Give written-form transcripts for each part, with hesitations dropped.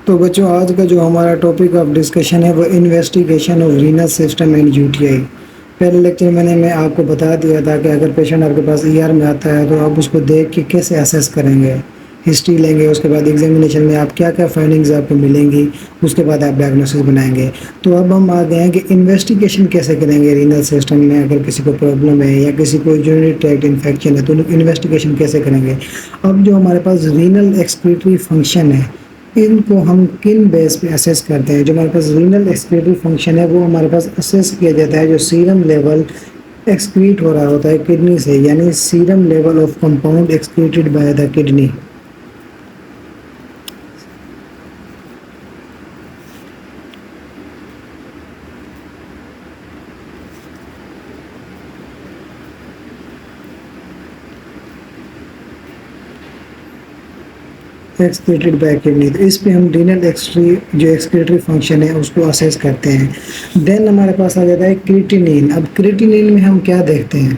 तो बच्चों, आज का जो हमारा टॉपिक ऑफ डिस्कशन है वो investigation of renal system and UTI. पहले लेक्चर मैं आपको बता दिया था कि अगर पेशेंट आपके पास ईआर में आता है तो आप उसको देख के कैसे असेस करेंगे। हिस्ट्री लेंगे, उसके बाद एग्जामिनेशन में आप क्या क्या फाइंडिंग्स आपको मिलेंगी, उसके बाद आप डायग्नोसिस बनाएंगे। तो अब हम आ गए हैं कि इन्वेस्टिगेशन कैसे करेंगे रीनल सिस्टम में। अगर किसी को प्रॉब्लम है या किसी को यूरिनरी ट्रैक्ट इन्फेक्शन है तो इन्वेस्टिगेशन कैसे करेंगे। अब जो हमारे पास रीनल एक्सक्रीटरी फंक्शन है, इनको हम किन बेस पे असेस करते हैं। जो हमारे पास रीनल एक्सक्रीटरी फंक्शन है वो हमारे पास असेस किया जाता है जो सीरम लेवल एक्सक्रीट हो रहा होता है किडनी से, यानी serum level of compound excreted by the kidney. Excreted by kidney, तो इस पे हम रीनल जो एक्सक्रीटरी फंक्शन है उसको असेस करते हैं। देन हमारे पास आ जाता है क्रिएटिनिन। अब क्रिएटिनिन में हम क्या देखते हैं।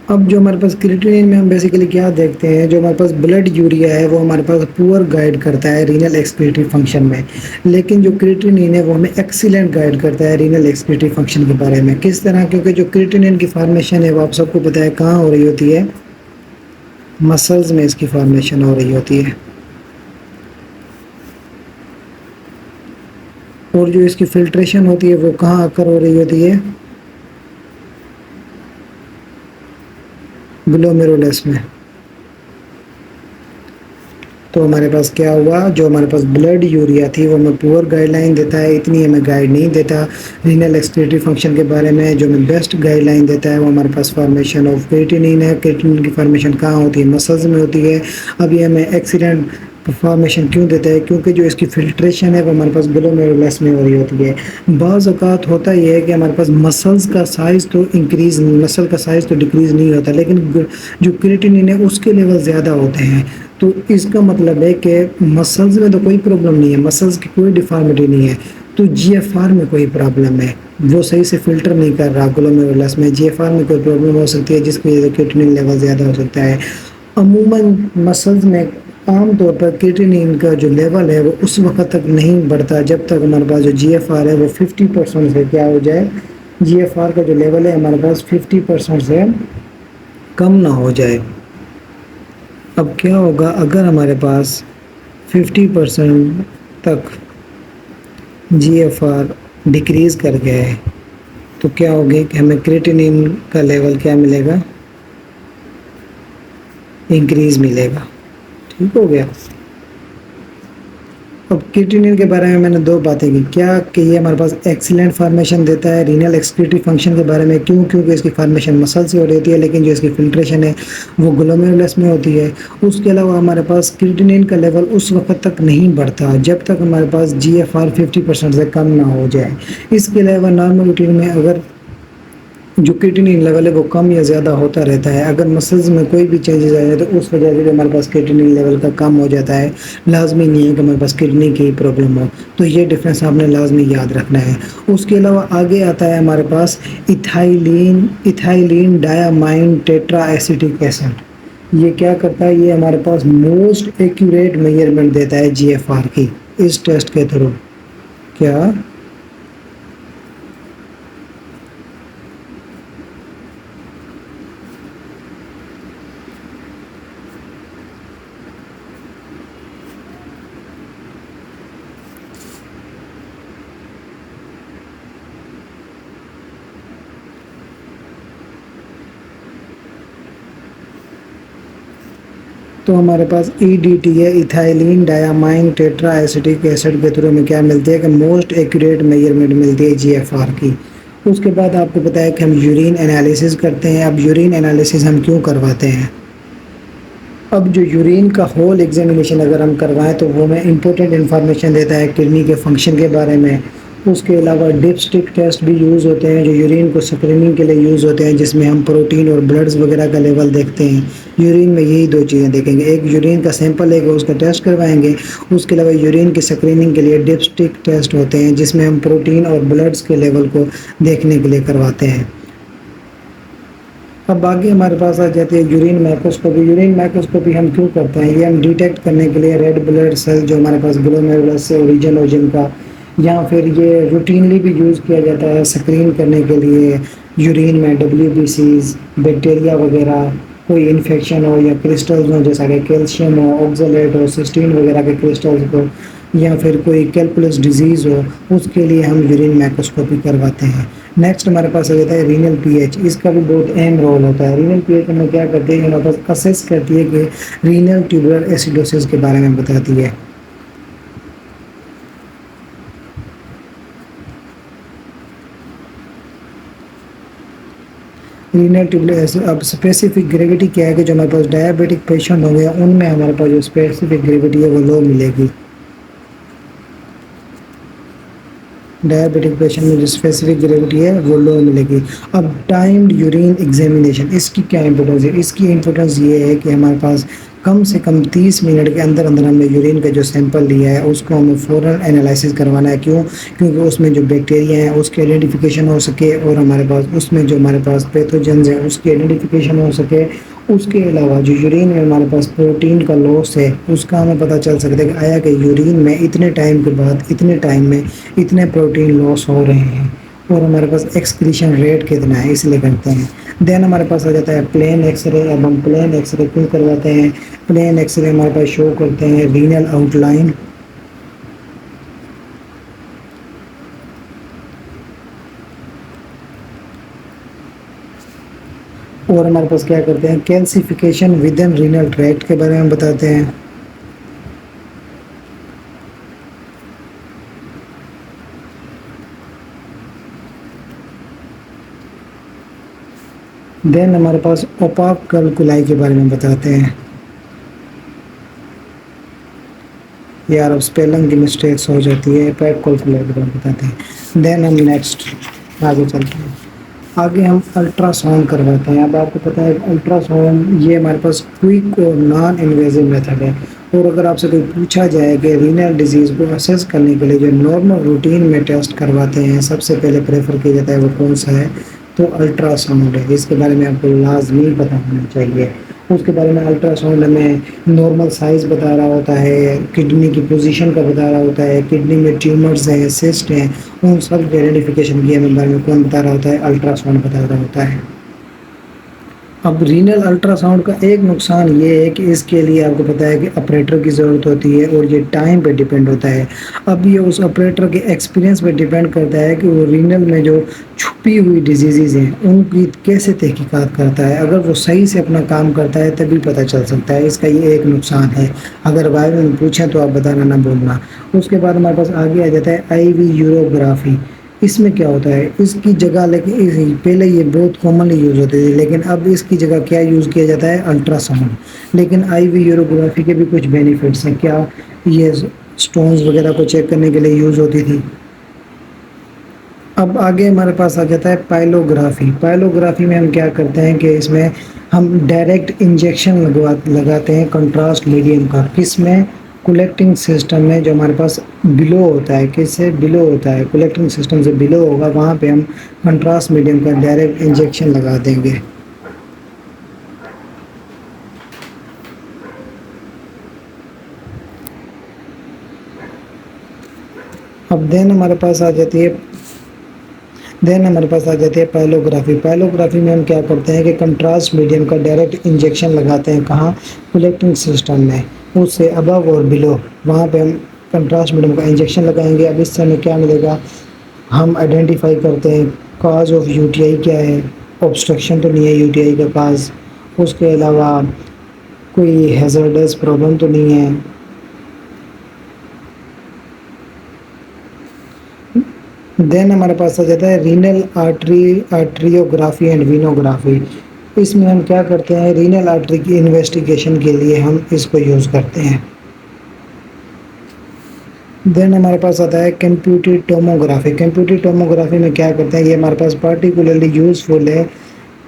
अब जो हमारे पास क्रिएटिनिन में हम बेसिकली क्या देखते हैं, जो हमारे पास ब्लड यूरिया है वो हमारे पास पुअर गाइड करता है रीनल एक्सक्रीटरी फंक्शन में, लेकिन जो क्रिएटिनिन है वो हमें एक्सीलेंट गाइड करता है रीनल एक्सक्रीटरी फंक्शन के बारे में। किस तरह, क्योंकि जो क्रिएटिनिन की फॉर्मेशन है वो आप सबको पता है कहाँ हो रही होती है, मसल्स में इसकी फॉर्मेशन हो रही होती है। और जो इसकी फिल्ट्रेशन होती है वो कहाँ आकर हो रही होती है, ग्लोमेरुलस में। तो हमारे पास क्या हुआ, जो हमारे पास ब्लड यूरिया थी वो हमें पुअर गाइडलाइन देता है, इतनी हमें गाइड नहीं देता रीनल एक्सक्रीटरी फंक्शन के बारे में। जो हमें बेस्ट गाइडलाइन देता है वो हमारे पास फॉर्मेशन ऑफ क्रिएटिनिन है। क्रिएटिनिन की फॉर्मेशन कहाँ होती है, मसल्स में होती है। अब ये हमें एक्सीलेंट फॉर्मेशन क्यों देता है, क्योंकि जो इसकी फिल्ट्रेशन है वो हमारे पास ग्लोमेरुलस में हो रही होती है। बाज़ औक़ात होता ये है कि हमारे पास मसल्स का साइज़ तो इंक्रीज़, मसल का साइज़ तो डिक्रीज़ नहीं होता, लेकिन जो क्रिएटिनिन है उसके लेवल ज़्यादा होते हैं। तो इसका मतलब है कि मसल्स में तो कोई प्रॉब्लम नहीं है, मसल्स की कोई डिफॉर्मिटी नहीं है, तो जीएफआर में कोई प्रॉब्लम है, वो सही से फिल्टर नहीं कर रहा ग्लोमेरुलस में। जीएफआर में कोई प्रॉब्लम हो सकती है जिसकी वजह से क्रिएटिनिन लेवल ज़्यादा हो सकता है। अमूमन मसल्स में आम तौर पर क्रिएटिनिन का जो लेवल है वो उस वक्त तक नहीं बढ़ता जब तक हमारे पास जो जीएफआर है वो 50% से क्या हो जाए, जीएफआर का जो लेवल है हमारे पास 50% से कम ना हो जाए। अब क्या होगा अगर हमारे पास 50% तक जीएफआर डिक्रीज़ कर गया है तो क्या होगी कि हमें क्रिएटिनिन का लेवल क्या मिलेगा, इंक्रीज़ मिलेगा। ठीक हो गया। अब क्रिएटिनिन के बारे में मैंने दो बातें की, क्या कि ये हमारे पास एक्सीलेंट फॉर्मेशन देता है रीनल एक्सक्रीटरी फंक्शन के बारे में। क्यों, क्योंकि इसकी फॉर्मेशन मसल से हो रही होती है, लेकिन जो इसकी फिल्ट्रेशन है वो ग्लोमेरुलस में होती है। उसके अलावा हमारे पास क्रिएटिनिन का लेवल उस वक्त तक नहीं बढ़ता जब तक हमारे पास जीएफआर 50% से कम ना हो जाए। इसके अलावा नॉर्मल रूटीन में अगर जो क्रिएटिनिन लेवल है वो कम या ज़्यादा होता रहता है। अगर मसल्स में कोई भी चेंजेस आए तो उस वजह से हमारे पास क्रिएटिनिन लेवल का कम हो जाता है। लाजमी नहीं है कि हमारे पास किडनी की प्रॉब्लम हो, तो ये डिफरेंस आपने लाजमी याद रखना है। उसके अलावा आगे आता है हमारे पास ethylene diamine tetra acetic acid. ये क्या करता है, ये हमारे पास मोस्ट एक्यूरेट मेजरमेंट देता है जीएफआर की इस टेस्ट के थ्रू। क्या तो हमारे पास ईडीटी है, ethylene diamine tetra acetic acid के थ्रू में क्या मिलती है कि मोस्ट एक्यूरेट मेजरमेंट मिलती है जीएफआर की। उसके बाद आपको पता है कि हम यूरिन एनालिसिस करते हैं। अब यूरिन एनालिसिस हम क्यों करवाते हैं, अब जो यूरिन का होल एग्जामिनेशन अगर हम करवाएं तो वो हमें इम्पोर्टेंट इन्फॉर्मेशन देता है किडनी के फंक्शन के बारे में। उसके अलावा डिपस्टिक टेस्ट भी यूज़ होते हैं जो यूरिन को स्क्रीनिंग के लिए यूज़ होते हैं, जिसमें हम प्रोटीन और ब्लड्स वगैरह का लेवल देखते हैं। यूरिन में यही दो चीज़ें देखेंगे, एक यूरिन का सैंपल लेकर उसका टेस्ट करवाएंगे। उसके अलावा यूरिन की स्क्रीनिंग के लिए डिपस्टिक टेस्ट होते हैं जिसमें हम प्रोटीन और ब्लड्स के लेवल को देखने के लिए करवाते हैं। अब आगे हमारे पास आ जाती है यूरिन माइक्रोस्कोपी। यूरिन माइक्रोस्कोपी हम क्यों करते हैं? ये हम डिटेक्ट करने के लिए रेड ब्लड सेल जो हमारे पास ग्लोमेरुलस से ओरिजिन हो जिनका, या फिर ये रूटीनली भी यूज़ किया जाता है स्क्रीन करने के लिए यूरिन में डब्ल्यूबीसीज, बैक्टीरिया वगैरह, कोई इन्फेक्शन हो या क्रिस्टल्स हो जैसा कि कैल्शियम हो, ऑक्सलेट हो, सिस्टीन वगैरह के क्रिस्टल्स हो, या फिर कोई कैलकुलस डिजीज़ हो, उसके लिए हम यूरिन माइक्रोस्कोपी करवाते हैं। नेक्स्ट हमारे पास आ जाता है रीनल पीएच। इसका भी बहुत अहम रोल होता है। रीनल पीएच हमें क्या करती है? हमारे पास असेस करती है कि रीनल ट्यूबुलर एसिडोसिस के बारे में बताती है। रीनल ट्यूबुलर अब स्पेसिफिक ग्रेविटी क्या है कि जो हमारे पास डायबिटिक पेशेंट होंगे उनमें हमारे पास जो स्पेसिफिक ग्रेविटी है वो लो मिलेगी। डायबिटिक पेशेंट में जो स्पेसिफिक ग्रेविटी है वो लो मिलेगी। अब टाइम्ड यूरिन एग्जामिनेशन, इसकी क्या इंपॉर्टेंस है? इसकी इंपॉर्टेंस ये है कि हमारे पास कम से कम 30 मिनट के अंदर अंदर हमने यूरिन का जो सैंपल लिया है उसको हमें फ़ौरन एनालिसिस करवाना है। क्यों? क्योंकि उसमें जो बैक्टीरिया हैं उसकी आइडेंटिफिकेशन हो सके, और हमारे पास उसमें जो हमारे पास पैथोजेंस हैं उसकी आइडेंटिफिकेशन हो सके। उसके अलावा जो यूरिन में हमारे पास प्रोटीन का लॉस है उसका हमें पता चल सकता है कि आया कि यूरिन में इतने टाइम के बाद इतने टाइम में इतने प्रोटीन लॉस हो रहे हैं, और हमारे पास एक्सक्रीशन रेट कितना है, इसलिए करते हैं। देन हमारे पास आ जाता है प्लेन एक्सरे। अब हम प्लेन एक्सरे क्यों करवाते हैं? प्लेन एक्सरे हमारे पास शो करते हैं रीनल आउटलाइन, और हमारे पास क्या करते हैं? Calcification with in renal tract के बारे में बताते हैं। देन हमारे पास ओपाक कैलकुलाई के बारे में बताते हैं। यार अब स्पेलिंग की मिस्टेक्स हो जाती है, पैक कैलकुलाई के बारे में बताते हैं। देन हम नेक्स्ट आगे चलते हैं। आगे हम अल्ट्रासाउंड करवाते हैं। अब आपको पता है अल्ट्रासाउंड ये हमारे पास क्विक और नॉन इन्वेजिव मेथड है, और अगर आपसे कोई पूछा जाए कि रीनल डिजीज़ को असेस करने के लिए जो नॉर्मल रूटीन में टेस्ट करवाते हैं सबसे पहले प्रेफर किया जाता है वो कौन सा है? तो अल्ट्रासाउंड है, जिसके बारे में आपको लाजमी पता होना चाहिए। उसके बारे में अल्ट्रासाउंड हमें नॉर्मल साइज़ बता रहा होता है, किडनी की पोजीशन का बता रहा होता है, किडनी में ट्यूमर्स हैं, सिस्ट हैं, उन सब के आइडेंटिफिकेशन की हमें बारे में कौन बता रहा होता है? अल्ट्रासाउंड बता रहा होता है। अब रीनल अल्ट्रासाउंड का एक नुकसान ये है कि इसके लिए आपको पता है कि ऑपरेटर की ज़रूरत होती है, और ये टाइम पे डिपेंड होता है। अब ये उस ऑपरेटर के एक्सपीरियंस पे डिपेंड करता है कि वो रीनल में जो छुपी हुई डिजीज़ हैं उनकी कैसे तहकीकात करता है। अगर वो सही से अपना काम करता है तभी पता चल सकता है। इसका ये एक नुकसान है। अगर बाद में पूछें तो आप बताना ना भूलना। उसके बाद हमारे पास आगे आ जाता है आईवी यूरोग्राफी। इसमें क्या होता है? इसकी जगह लेकिन पहले ये बहुत कॉमनली यूज़ होती थी, लेकिन अब इसकी जगह क्या यूज़ किया जाता है? अल्ट्रासाउंड। लेकिन आईवी यूरोग्राफी के भी कुछ बेनिफिट्स हैं। क्या? ये स्टोन्स वगैरह को चेक करने के लिए यूज़ होती थी। अब आगे हमारे पास आ जाता है पाइलोग्राफी। पाइलोग्राफी में हम क्या करते हैं कि इसमें हम डायरेक्ट इंजेक्शन लगाते हैं कंट्रास्ट मीडियम का। किस में? कलेक्टिंग सिस्टम में, जो हमारे पास बिलो होता है। किससे बिलो होता है? कलेक्टिंग सिस्टम से बिलो होगा, वहाँ पे हम कंट्रास्ट मीडियम का डायरेक्ट इंजेक्शन लगा देंगे। अब देन हमारे पास आ जाती है पाइलोग्राफी। पाइलोग्राफी में हम क्या करते हैं कि कंट्रास्ट मीडियम का डायरेक्ट इंजेक्शन लगाते हैं। कहाँ? कलेक्टिंग सिस्टम में, उससे अबव और बिलो, वहाँ पे हम कंट्रास्ट मीडियम का इंजेक्शन लगाएंगे। अब इससे हमें क्या मिलेगा? हम आइडेंटिफाई करते हैं काज ऑफ यूटीआई क्या है, ऑब्स्ट्रक्शन तो नहीं है यूटीआई का काज, उसके अलावा कोई हैज़र्डस प्रॉब्लम तो नहीं है। देन हमारे पास आ जाता है रीनल आर्ट्रियोग्राफी एंड वीनोग्राफी। इसमें हम क्या करते हैं? रीनल आर्टरी की इन्वेस्टिगेशन के लिए हम इसको यूज़ करते हैं। देन हमारे पास आता है कंप्यूटेड टोमोग्राफी। कंप्यूटेड टोमोग्राफी में क्या करते हैं? ये हमारे पास पार्टिकुलरली यूज़फुल है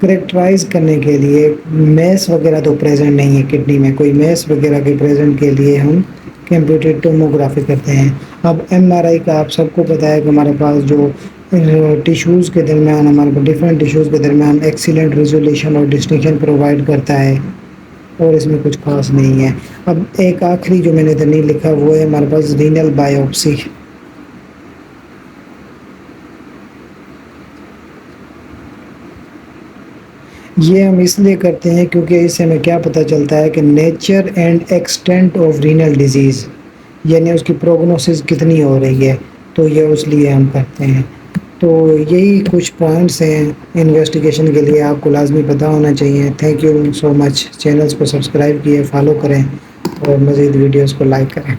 करेक्टराइज करने के लिए। मैस वगैरह तो प्रेजेंट नहीं है किडनी में, कोई मैस वगैरह के प्रेजेंट के लिए हम कंप्यूटेड टोमोग्राफी करते हैं। अब एमआरआई का आप सबको पता है कि हमारे पास जो टिश्यूज़ के दरमियान हमारे को डिफरेंट टिश्यूज़ के दरमियान एक्सीलेंट रेजोल्यूशन और डिस्टिंक्शन प्रोवाइड करता है, और इसमें कुछ खास नहीं है। अब एक आखिरी जो मैंने इधर नहीं लिखा वो है हमारे पास रीनल बायोप्सी। ये हम इसलिए करते हैं क्योंकि इससे हमें क्या पता चलता है कि nature and extent of renal disease, यानी उसकी प्रोग्नोसिस कितनी हो रही है, तो ये उसलिए हम करते हैं। तो यही कुछ पॉइंट्स हैं इन्वेस्टिगेशन के लिए, आपको लाजमी पता होना चाहिए। Thank you so much. Channels को सब्सक्राइब किए, फॉलो करें और मज़ीद वीडियोस को लाइक करें।